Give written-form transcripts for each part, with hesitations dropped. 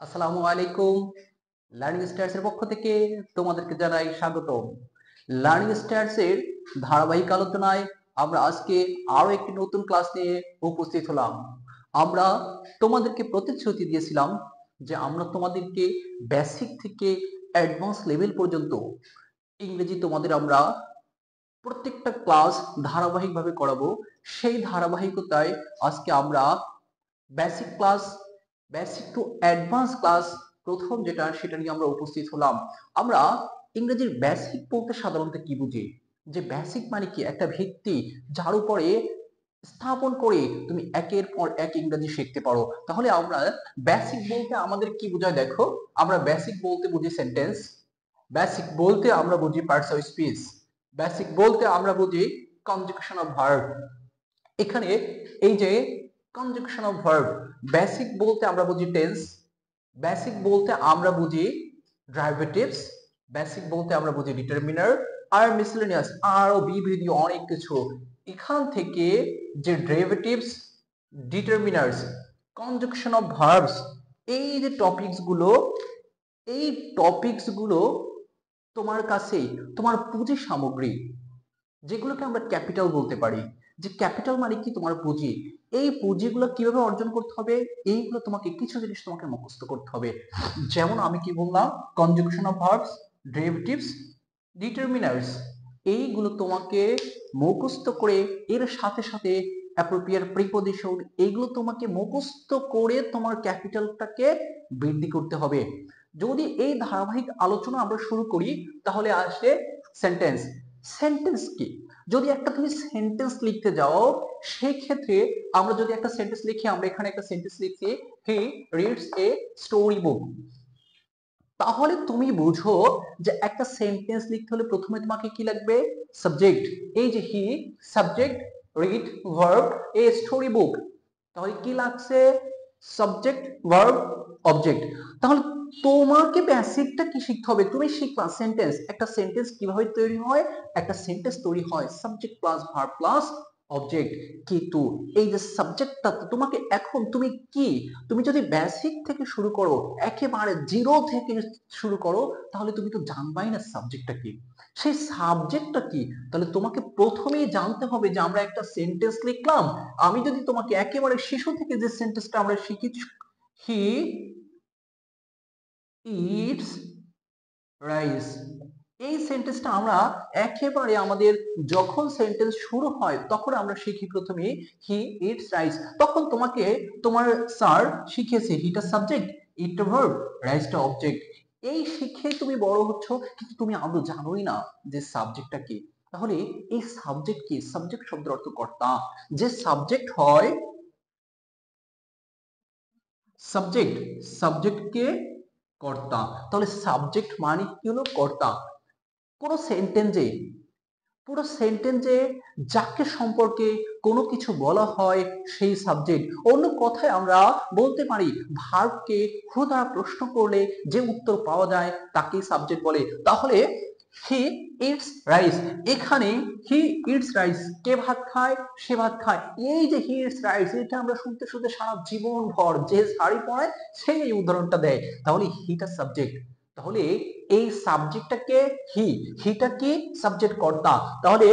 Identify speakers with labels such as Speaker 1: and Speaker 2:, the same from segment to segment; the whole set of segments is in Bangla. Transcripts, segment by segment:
Speaker 1: আসসালামু আলাইকুম। লার্নিং স্টার্স এর পক্ষ থেকে তোমাদেরকে জানাই স্বাগতম। লার্নিং স্টার্স এর ধারাবাহিক আলোচনায় আমরা আজকে আরো একটি নতুন ক্লাস নিয়ে উপস্থিত হলাম। আমরা তোমাদেরকে প্রতিশ্রুতি দিয়েছিলাম যে আমরা তোমাদেরকে বেসিক থেকে অ্যাডভান্স লেভেল পর্যন্ত ইংরেজি তোমাদের আমরা প্রত্যেকটা ক্লাস ধারাবাহিকভাবে করাবো। সেই ধারাবাহিকতায় আজকে আমরা basic class, basic to advance class প্রথম যেটা সেটা নিয়ে আমরা উপস্থিত হলাম। আমরা ইংরেজির বেসিক বলতে সাধারণত কি বুঝি? যে বেসিক মানে কি? একটা ভিত্তি যার উপরে স্থাপন করে তুমি একের পর এক ইংরেজি শিখতে পারো। তাহলে আমরা বেসিক বলতে আমাদের কি বোঝায় দেখো। আমরা বেসিক বলতে বুঝি সেন্টেন্স, বেসিক বলতে আমরা বুঝি পার্টস অফ স্পিচ, বেসিক বলতে আমরা বুঝি কনজুগেশন অফ ভার্ব। এখানে এই যে কনজুগেশন অফ ভার্ব, বেসিক বলতে আমরা বুঝি টেন্স, বেসিক বলতে আমরা বুঝি ডেরিভেটিভস, বেসিক বলতে আমরা বুঝি ডিটারমিনার আর মিসেলেনিয়াস আরো বিবিধ অনেক কিছু। এখান থেকে যে derivatives, determiners, conjugation of verbs, এই যে টপিকস গুলো, এই টপিকস গুলো তোমার কাছে তোমার পুঁজি সামগ্রী, যেগুলোকে আমরা ক্যাপিটাল বলতে পারি। যে ক্যাপিটাল মানে কি? তোমার পুঁজি। এই পুঁজিগুলো কিভাবে অর্জন করতে হবে? এইগুলো তোমাকে কিছু জিনিস তোমাকে মুখস্থ করতে হবে। যেমন আমি কি বললাম, conjugation of verbs, derivatives, determiners, এইগুলো তোমাকে মুখস্থ করে এর সাথে সাথে অ্যাপ্রোপ্রিয়েট প্রিপজিশন, এইগুলো তোমাকে মুখস্থ করে তোমার ক্যাপিটালটাকে বৃদ্ধি করতে হবে। যদি এই ধারাবাহিক আলোচনা আমরা শুরু করি তাহলে আসে সেন্টেন্স। সেন্টেন্স কি? যদি একটা তুমি সেন্টেন্স লিখতে যাও, সেই ক্ষেত্রে আমরা যদি একটা সেন্টেন্স লিখি, আমরা এখানে একটা সেন্টেন্স লিখছি, he reads a story book. তাহলে তুমি বুঝো যে একটা সেন্টেন্স লিখতে হলে প্রথমে তোমাকে কি লাগবে? সাবজেক্ট। এই যে he, subject, read, verb, a story book. তাহলে কি লাগছে? Subject, verb, object. তাহলে তোমাকে বেসিকটা কি শিখতে হবে? তুমি শিখবা সেন্টেন্স, একটা সেন্টেন্স কিভাবে তৈরি হয়। একটা সেন্টেন্স তৈরি হয় subject plus verb plus object. কিন্তু এই যে সাবজেক্টটা তোমাকে এখন তুমি কি, তুমি যদি বেসিক থেকে শুরু করো, একেবারে জিরো থেকে শুরু করো, তাহলে তুমি তো জানবাই না সাবজেক্টটা কি। সেই সাবজেক্টটা কি? তাহলে তোমাকে প্রথমেই জানতে হবে যে আমরা একটা সেন্টেন্স লিখলাম। আমি যদি তোমাকে একেবারে শিশু থেকে যে সেন্টেন্সটা আমরা শিখি, হি ইটস রাইস, এই সেন্টেন্সটা আমরা একেবারে আমাদের যখন সেন্টেন্স শুরু হয় তখন আমরা শিখি প্রথমে হি ইটস রাইস। তখন তোমাকে তোমার স্যার শিখিয়েছে হিটা সাবজেক্ট, ইটটা ভার্ব, রাইসটা অবজেক্ট। এই শিখে তুমি বড় হচ্ছ, কিন্তু তুমি আদৌ জানোই না যে সাবজেক্টটা কি। তাহলে এই সাবজেক্ট কি? সাবজেক্ট শব্দের অর্থ কর্তা। যে সাবজেক্ট হয়, সাবজেক্ট, সাবজেক্টকে কর্তা। তাহলে সাবজেক্ট মানে কি হলো? কর্তা। পুরো সেন্টেন্সে, পুরো সেন্টেন্সে যাকে সম্পর্কে কোনো কিছু বলা হয় সেই সাবজেক্ট। অন্য কথায় আমরা বলতে পারি ভার্বকে হু দ্বারা প্রশ্ন করলে যে উত্তর পাওয়া যায় তাকেই সাবজেক্ট বলে। তাহলে হি ইটস রাইস, এখানে হি ইটস রাইস, কে ভাত খায়? সে ভাত খায়। এই যে হি ইটস রাইস, এটা আমরা শুনতে শুনতে সারা জীবন ভর যে শাড়ি পরায় সেই এই উদাহরণটা দেয়। তাহলে হিটা সাবজেক্ট। তাহলে এই সাবজেক্টটাকে হি, হিটা কি? সাবজেক্ট কর্তা। তাহলে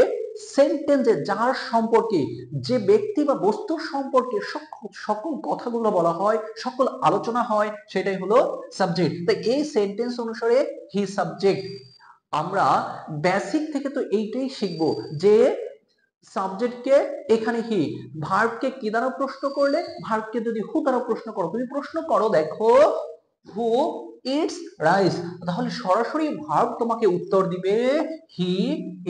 Speaker 1: সেন্টেন্সে যার সম্পর্কে, যে ব্যক্তি বা বস্তুর সম্পর্কে সকল কথাগুলো বলা হয়, সকল আলোচনা হয়, সেটাই হলো সাবজেক্ট। তাই এই সেন্টেন্স অনুসারে হি সাবজেক্ট। আমরা বেসিক থেকে তো এইটাই শিখবো যে সাবজেক্টকে এখানে হি, ভার্বকে কি দ্বারা প্রশ্ন করলে, ভার্বকে যদি হু দ্বারা প্রশ্ন করো, তুমি প্রশ্ন করো দেখো হু ইটস রাইস, তাহলে সরাসরি ভার্ব তোমাকে উত্তর দিবে হি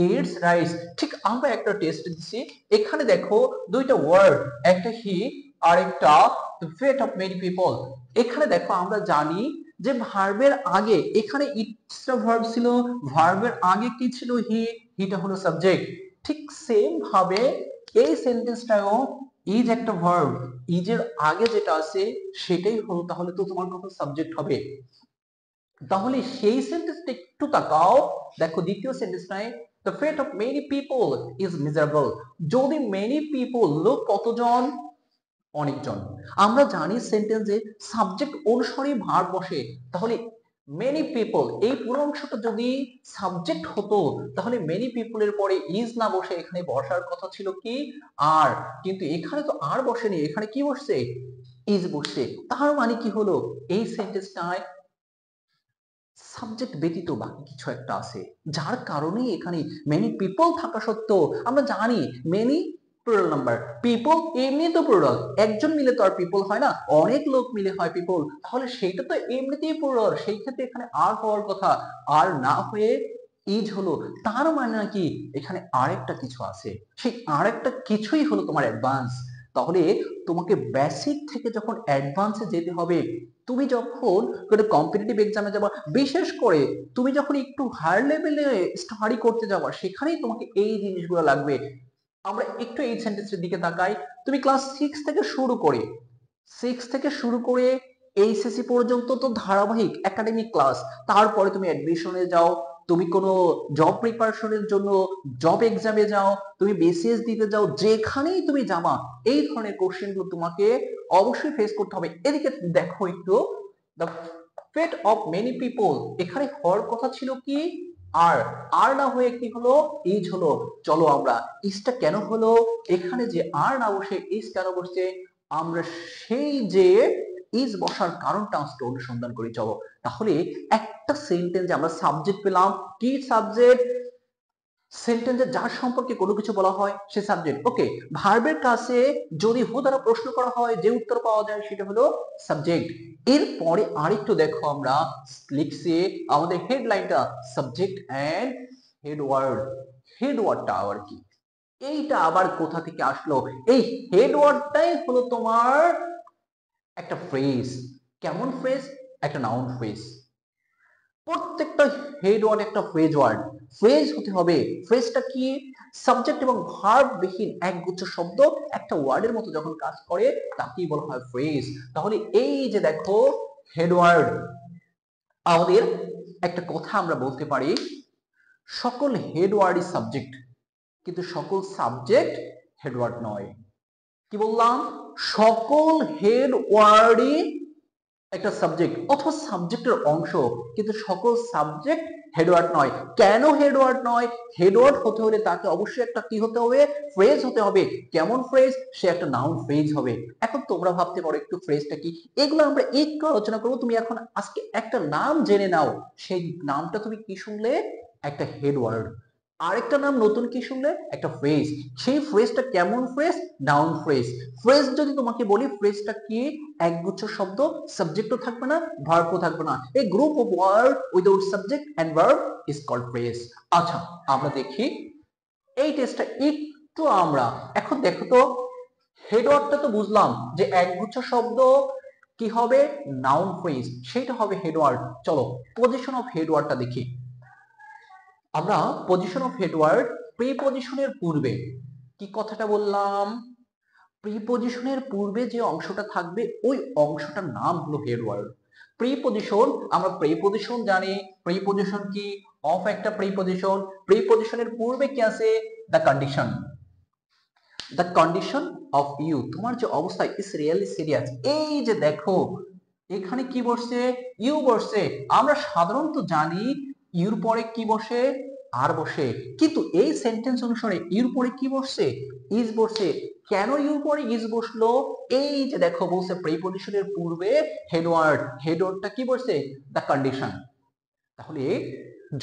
Speaker 1: ইটস রাইস। ঠিক আমরা একটা টেস্ট দিছি, এখানে দেখো দুইটা ওয়ার্ড, একটা হি আর একটা the fate of many people। এখানে দেখো আমরা জানি যে ভার্বের আগে এখানে ইটস ভার্ব ছিল, ভার্বের আগে কি ছিল? হি, হিটা হলো সাবজেক্ট। ঠিক সেম ভাবে এই সেন্টেন্সটাও ইজ একটা ভার্ব, ইজের আগে যেটা আছে সেটাই হলো, তাহলে তো তোমার কথা সাবজেক্ট হবে। তাহলে সেই সেন্টেন্সটা একটু তাকাও, দেখো দ্বিতীয় সেন্টেন্সটায় the fate of many people is miserable। যদি many people, লোক কতজন? অনেকজন। আমরা জানি সেন্টেন্সে সাবজেক্ট অনুসারে ভার্ব বসে, তাহলে মেনি পিপল এই পুরো অংশটা যদি সাবজেক্ট হতো তাহলে মেনি পিপলের পরে ইজ না বসে এখানে বসার কথা ছিল কি আর, কিন্তু এখানে তো আর বসেনি, এখানে কি বসছে ইজ বসছে। তার মানে কি হলো এই সেন্টেন্সটায় সাবজেক্ট ব্যতীত বাকি কিছু একটা আছে, যার কারণে এখানে মেনি পিপল থাকা সত্ত্বেও আমরা জানি মেনি প্লুরাল নাম্বার, পিপল এমনি তো প্লুরাল, একজন মিলে তো আর পিপল হয় না, অনেক লোক মিলে হয় পিপল, তাহলে সেটা তো এমনিতেই প্লুরাল, সেই ক্ষেত্রে এখানে আর হওয়ার কথা, আর না হয়ে ইজ হলো। তার মানে নাকি এখানে আরেকটা কিছু আছে, সেই আরেকটা কিছুই হলো তোমার অ্যাডভান্স। তাহলে তোমাকে বেসিক থেকে যখন অ্যাডভান্সে যেতে হবে, তুমি যখন কোনো কম্পিটিটিভ এক্সামে যাবা, বিশেষ করে তুমি যখন একটু হায়ার লেভেলে স্টাডি করতে যাবা, সেখানেই তোমাকে এই জিনিসগুলো লাগবে। আমরা একটু এই সেন্টেন্সের দিকে তাকাই। তুমি ক্লাস 6 থেকে শুরু করে এইচএসসি পর্যন্ত তো ধারাবাহিক একাডেমিক ক্লাস, তারপরে তুমি অ্যাডমিশনে যাও, তুমি কোনো জব প্রিপারেশনের জন্য জব এক্সামে যাও, তুমি বিসিএস দিতে যাও, যেখানেই তুমি যাবা এই ধরনের কোশ্চেনগুলো তোমাকে অবশ্যই ফেস করতে হবে। এদিকে দেখো একটু, the fate of many people, এখানে হওয়ার কথা ছিল কি আর, আর না হয়ে কি হলো ইজ হলো। চলো আমরা ইজটা কেন হলো, এখানে যে আর না বসে ইজ কেন বসছে, আমরা সেই যে ইজ বসার কারণটা আজকে অনুসন্ধান করি। চলো তাহলে একটা সেন্টেন্সে আমরা সাবজেক্ট পেলাম, কি সাবজেক্ট, সেন্টেন্সে যার সম্পর্কে কোনো কিছু বলা হয় সে সাবজেক্ট। ওকে, ভার্বের কাছে যদি হো দ্বারা প্রশ্ন করা হয় যে উত্তর পাওয়া যায় সেটা হলো সাবজেক্ট। এরপরে আরেকটু দেখো আমরা লিখছি আমাদের হেডলাইনটা, সাবজেক্ট এন্ড হেড ওয়ার্ড। হেড ওয়ার্ডটা আবার কি, এইটা আবার কোথা থেকে আসলো, এই হেড ওয়ার্ডটাই হলো তোমার একটা ফ্রেজ। কেমন ফ্রেজ, একটা নাউন ফ্রেজ। প্রত্যেকটা হেড ওয়ার্ড একটা ফ্রেজ ওয়ার্ড, ফ্রেজ হতে হবে। ফ্রেজটা কি, সাবজেক্ট এবং ভার্ব বিহীন একগুচ্ছ শব্দ একটা ওয়ার্ডের মতো যখন কাজ করে তাকেই বলা হয় ফ্রেজ। তাহলে এই যে দেখো হেড ওয়ার্ড, আমাদের একটা কথা আমরা বলতে পারি, সকল হেড ওয়ার্ডই সাবজেক্ট, কিন্তু সকল সাবজেক্ট হেড ওয়ার্ড নয়। কি বললাম, সকল হেড ওয়ার্ডই একটা সাবজেক্ট অথবা সাবজেক্টের অংশ, কিন্তু সকল সাবজেক্ট হেডওয়ার্ড নয়। কেন হেডওয়ার্ড নয়, হেডওয়ার্ড হতে হলে তাকে অবশ্যই একটা কি হতে হবে, ফ্রেজ হতে হবে। কেমন ফ্রেজ, সে একটা নাউন ফ্রেজ হবে। এখন তোমরা ভাবতে পারো একটু ফ্রেজটা কি, এগুলো আমরা একটু আলোচনা করবো। তুমি এখন আজকে একটা নাম জেনে নাও, সেই নামটা তুমি কি শুনলে, একটা হেডওয়ার্ড। আরেকটা নাম নতুন কি শুনলে, একটা ফ্রেজ। সেই ফ্রেজটা কেমন ফ্রেজ, নাউন ফ্রেজ। ফ্রেজ যদি তোমাকে বলি, ফ্রেজটা কি, একগুচ্ছ শব্দ, সাবজেক্টও থাকবে না, ভার্বও থাকবে না, a group of word without subject and verb is called phrase. আচ্ছা আমরা দেখি এই টেস্টটা একটু আমরা এখন দেখো তো, হেডওয়ার্ডটা তো বুঝলাম যে একগুচ্ছ শব্দ কি হবে, নাউন ফ্রেজ, সেটা হবে হেডওয়ার্ড। চলো পজিশন অফ হেডওয়ার্ডটা দেখি আমরা। পজিশন অফ হেডওয়ার্ড, প্রিপজিশনের পূর্বে কি কথাটা বললাম, প্রিপজিশনের পূর্বে যে অংশটা থাকবে ওই অংশটার নাম হলো হেডওয়ার্ড। প্রিপজিশন, আমরা প্রিপজিশন জানি, প্রিপজিশন কি, অফ একটা প্রিপজিশন, প্রিপজিশনের পূর্বে কি আছে, the condition, the condition of you, তোমার যে অবস্থা ইজ রিয়েলি সিরিয়াস। এই যে দেখো এখানে কি বসছে, ইউ বসছে। আমরা সাধারণত জানি ইউর পরে কি বসে, আর বসে, কিন্তু এই সেন্টেন্স অনুসারে ইউর পরে কি বসছে, ইজ বসছে। কেন ইউর পরে ইজ বসলো, এই যে দেখো বলছে প্রিপজিশনের পূর্বে হেডওয়ার্ড, হেডওয়ার্ডটা কি বসছে, দ্য কন্ডিশন। তাহলে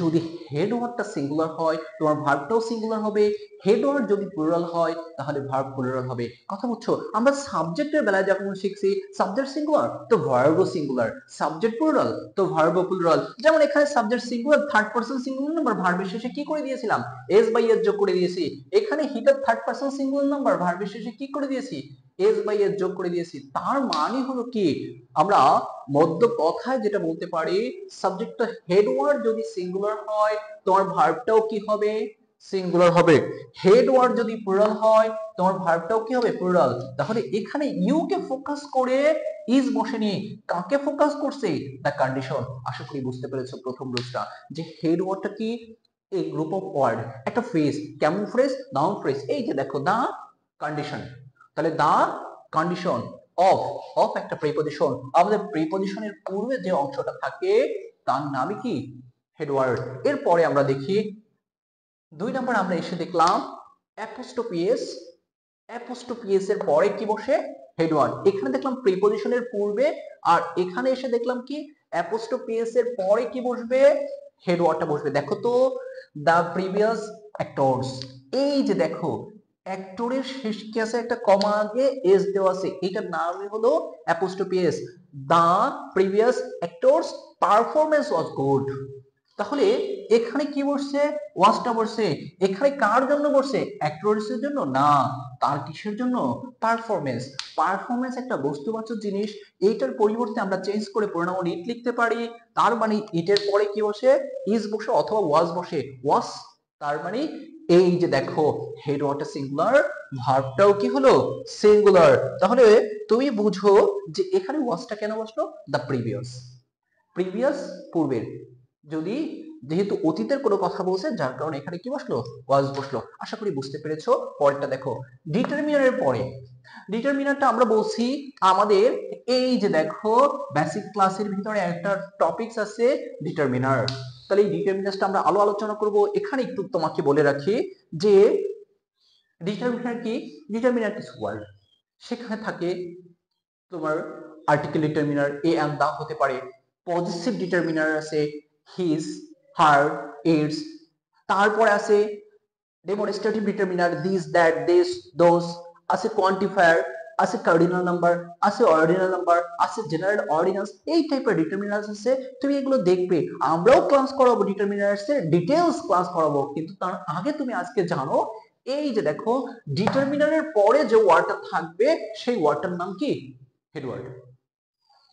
Speaker 1: যদি হেড ওয়ার্ডটা সিঙ্গুলার হয় তোমার ভার্বটাও সিঙ্গুলার হবে, হেড ওয়ার্ড যদি প্লুরাল হয় তাহলে ভার্ব প্লুরাল হবে। কথা বুঝছো, আমরা সাবজেক্টের বেলায় যখন শিখছি সাবজেক্ট সিঙ্গুলার তো ভার্বও সিঙ্গুলার, সাবজেক্ট প্লুরাল তো ভার্বও প্লুরাল। যেমন এখানে subject singular, third person singular number, ভার্বের শেষে কি করে দিয়েছিলাম, এস বাই এস যোগ করে দিয়েছি। এখানে হিটার থার্ড পারসন সিঙ্গুলার নাম্বার, ভার্বের শেষে কি করে দিয়েছি, এস বাই এস যোগ করে দিয়েছি। তার মানে হলো কি, আমরা মধ্য কথায় যেটা বলতে পারি, সাবজেক্টটা হেড ওয়ার্ড যদি সিঙ্গুলার হয় তোমার ভার্বটাও কি হবে, সিঙ্গুলার হবে। হেড ওয়ার্ড যদি প্লুরাল হয় তোমার ভার্বটাও কি হবে, প্লুরাল। তাহলে এখানে ইউ কে ফোকাস করে ইজ বসেনি, কাকে ফোকাস করছে, দ্য কন্ডিশন। আশা করি বুঝতে পেরেছো প্রথম রুলসটা, যে হেড ওয়ার্ডটা কি, এই গ্রুপ অফ ওয়ার্ড, একটা ফ্রেজ। কেমন ফ্রেজ, নাউন ফ্রেজ। এই যে দেখো দা কন্ডিশন, তাহলে দা কন্ডিশন অফ অফ একটা প্রিপজিশন, আমাদের প্রিপজিশনের পূর্বে যে অংশটা থাকে তার নামই কি হেডওয়ার্ড। এরপরে আমরা দেখি 2 নম্বর আমরা এসে দেখলাম অ্যাপোস্ট্রোপিএস। অ্যাপোস্ট্রোপিএস এর পরে কি বসে হেডওয়ার্ড। এখানে দেখলাম প্রিপজিশনের পূর্বে, আর এখানে এসে দেখলাম কি অ্যাপোস্ট্রোপিএস এর পরে কি বসবে হেডওয়ার্ডটা বসবে। দেখো তো দা প্রিভিয়াস অ্যাক্টরস, এই যে দেখো অ্যাক্টরের শেষ কি আছে একটা কমা আগে এস দেওয়া আছে, এটার নামই হলো apostrophe s. The previous actors performance was good. তাহলে এখানে কি বসছে ওয়াজটা বসছে, এখানে কার জন্য বসছে অ্যাক্টরসের জন্য না, তার কিসের জন্য পারফরম্যান্স। পারফরম্যান্স একটা বস্তুবাচক জিনিস, এইটার পরিবর্তে আমরা চেঞ্জ করে প্রোনাউন ইট লিখতে পারি, তার মানে ইটের পরে কি বসে ইজ বসে অথবা ওয়াজ বসে ওয়াজ, তার মানে এই যে দেখো হেড ওয়াটার সিঙ্গুলার, ভার্বটাও কি হলো সিঙ্গুলার। তাহলে তুমি বুঝো যে এখানে ওয়াজটা কেন বসলো, দ্য প্রিভিয়াস, প্রিভিয়াস পূর্বের, যদি যেহেতু অতীতের কোনো কথা বলছে যার কারণে এখানে কি বসলো ওয়াজ বসলো। আশা করি বুঝতে পেরেছো। পরেরটা দেখো ডিটারমিনারের পরে, ডিটারমিনারটা আমরা বলছি আমাদের এই যে দেখো বেসিক ক্লাসের ভিতরে একটা টপিকস আছে ডিটারমিনার। তাহলে এই ডিটারমিনারটা আমরা আলোচনা করব। এখানে একটু তোমাকে বলে রাখি যে ডিটারমিনার কি, ডিটারমিনার কিছু ওয়ার্ড, সেখানে থাকে তোমার article determiner a and the হতে পারে, পজিটিভ ডিটারমিনার আছে হিজ হার ইটস, তারপরে আছে demonstrative determiner this that this those, আছে কোয়ান্টিফায়ার, আছে কার্ডিনাল নাম্বার, আছে অর্ডিনাল নাম্বার, আছে জেনারেল অর্ডিন্যান্স, এই টাইপের ডিটারমিনার্স আছে। তুমি এগুলো দেখবে, আমরাও ক্লাস করাবো ডিটারমিনার্স এর ডিটেইলস ক্লাস করাবো, কিন্তু তার আগে তুমি আজকে জানো এই যে দেখো ডিটারমিনারের পরে যে ওয়ার্ডটা থাকবে সেই ওয়ার্ডটার নাম কি হেডওয়ার্ড।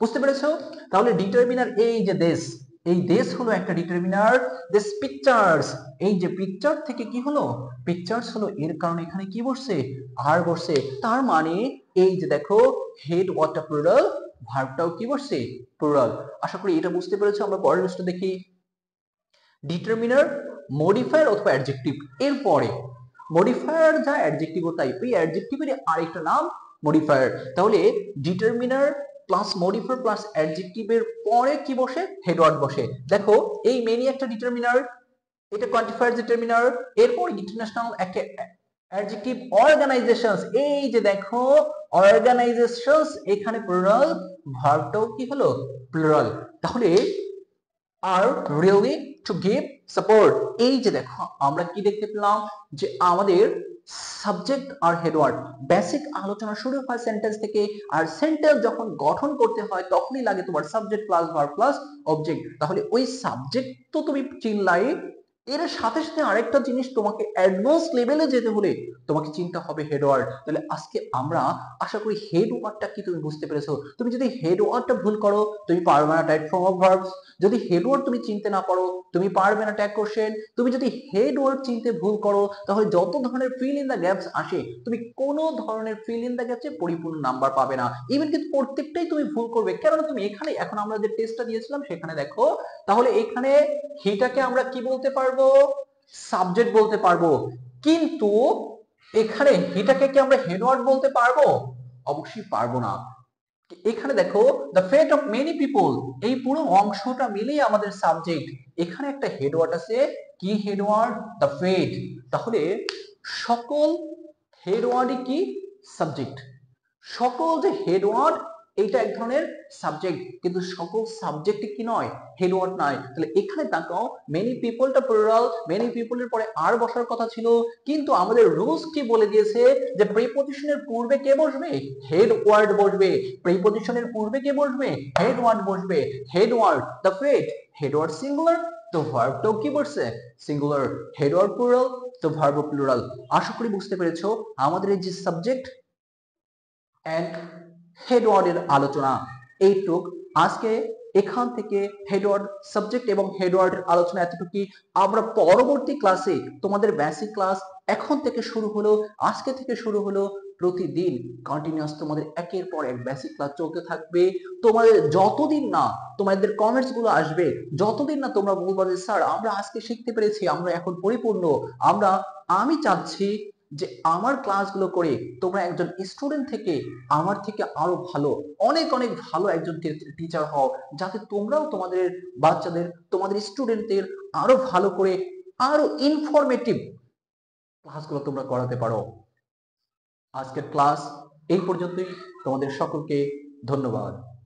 Speaker 1: বুঝতে পেরেছো? তাহলে ডিটারমিনার এই যে দেশ, এই দেশ হলো একটা ডিটারমিনার। দিস পিকচার্স, এই যে পিকচার থেকে কি হলো পিকচার্স হলো, এর কারণে এখানে কি বসছে আর বসছে, তার মানে এই যে দেখো হেড ওয়ার্ডটা প্লুরাল, ভার্বটাও কি বসছে প্লুরাল। আশা করি এটা বুঝতে পেরেছো। আমরা পরের লিস্টটা দেখি ডিটারমিনার মডিফায়ার অথবা অ্যাডজেক্টিভ। এরপরে মডিফায়ার যা অ্যাডজেক্টিভও তাই, এই অ্যাডজেক্টিভের আরেকটা নাম মডিফায়ার। তাহলে ডিটারমিনার প্লাস মডিফায়ার প্লাস অ্যাডজেক্টিভের পরে কি বসে হেডওয়ার্ড বসে। দেখো এই মেনি একটা ডিটারমিনার, এটা কোয়ান্টিফায়ার ডিটারমিনার, এরপর ইন্টারন্যাশনাল একটা অ্যাডজেক্টিভ অর্গানাইজেশনস, এই যে দেখো অর্গানাইজেশনস এখানে প্লুরাল, ভার্বটাও কি হলো প্লুরাল। তাহলে are really to give support, এই যে দেখো আমরা কি দেখতে পেলাম যে আমাদের সাবজেক্ট আর হেডওয়ার্ড বেসিক আলোচনা শুরু হয় সেন্টেন্স থেকে, আর সেন্টেন্স যখন গঠন করতে হয় তখনই লাগে তোমার subject plus verb plus object. তাহলে ওই সাবজেক্ট তো তুমি চিনলাই, এর সাথে সাথে আরেকটা জিনিস তোমাকে অ্যাডভান্স লেভেলে যেতে হলে তোমাকে চিন্তা হবে হেডওয়ার্ড। তাহলে আজকে আমরা আশা করি হেডওয়ার্ডটা কি তুমি বুঝতে পেরেছো। তুমি যদি হেডওয়ার্ডটা ভুল করো তুমি পারবে না টাইপ ফর্ম অফ ভার্বস, যদি হেডওয়ার্ড তুমি চিনতে না পারো তুমি পারবে না ট্যাগ কোশ্চেন, তুমি যদি হেডওয়ার্ড চিনতে ভুল করো তাহলে যত ধরনের ফিল ইন দা গ্যাপস আসে তুমি কোনো ধরনের ফিল ইন দা গ্যাপসে পরিপূর্ণ নাম্বার পাবে না, ইভেন কিন্তু প্রত্যেকটাই তুমি ভুল করবে। কেননা তুমি এখানে এখন আমরা যে টেস্টটা দিয়েছিলাম সেখানে দেখো, তাহলে এখানে হিটাকে আমরা কি বলতে পারবো সাবজেক্ট বলতে পারবো, কিন্তু এখানে হিটাকে কি আমরা হেডওয়ার্ড বলতে পারবো, অবশ্যই পারবো না। এখানে দেখো the fate of many people, এই পুরো অংশটা মিলেই আমাদের সাবজেক্ট, এখানে একটা হেডওয়ার্ড আছে কি হেডওয়ার্ড দ্য ফেট। তাহলে সকল হেডওয়ার্ডই কি সাবজেক্ট, সকল যে হেডওয়ার্ড এইটা এক ধরনের সাবজেক্ট, কিন্তু সকল সাবজেক্ট কি নয় হেডওয়ার্ড নয়। তাহলে এখানে তাকাও মেনি পিপলটা প্লুরাল, মেনি পিপলের পরে আর বসার কথা ছিল, কিন্তু আমাদের রুলস কি বলে দিয়েছে যে প্রিপজিশনের পূর্বে কে বসবে হেডওয়ার্ড বসবে, প্রিপজিশনের পূর্বে কে বসবে হেডওয়ার্ড বসবে। Headword the fate, headword singular তো ভার্বটাও কি বসছে সিঙ্গুলার, হেডওয়ার্ড প্লুরাল তো ভার্ব প্লুরাল। আশা করি বুঝতে পেরেছো আমাদের এই যে সাবজেক্ট এন্ড হেডওয়ার্ডের আলোচনা এইটুক। আজকে এখান থেকে হেডওয়ার্ড সাবজেক্ট এবং হেডওয়ার্ডের আলোচনা এতটুকুই। আমরা পরবর্তী ক্লাসে তোমাদের বেসিক ক্লাস এখন থেকে শুরু হলো, আজকে থেকে শুরু হলো, প্রতিদিন কন্টিনিউয়াস তোমাদের একের পর এক বেসিক ক্লাস চলতে থাকবে। তোমাদের যতদিন না তোমাদের কমেন্টস গুলো আসবে, যতদিন না তোমরা বলবো যে স্যার আমরা আজকে শিখতে পেরেছি, আমরা এখন পরিপূর্ণ, আমি চাচ্ছি যে আমার ক্লাসগুলো করে তোমরা একজন স্টুডেন্ট থেকে আমার থেকে আরো ভালো, অনেক অনেক ভালো একজন টিচার হও, যাতে তোমরাও তোমাদের বাচ্চাদের, তোমাদের স্টুডেন্টদের আরো ভালো করে, আরো ইনফরমেটিভ ক্লাসগুলো তোমরা করাতে পারো। আজকের ক্লাস এই পর্যন্তই। তোমাদের সকলকে ধন্যবাদ।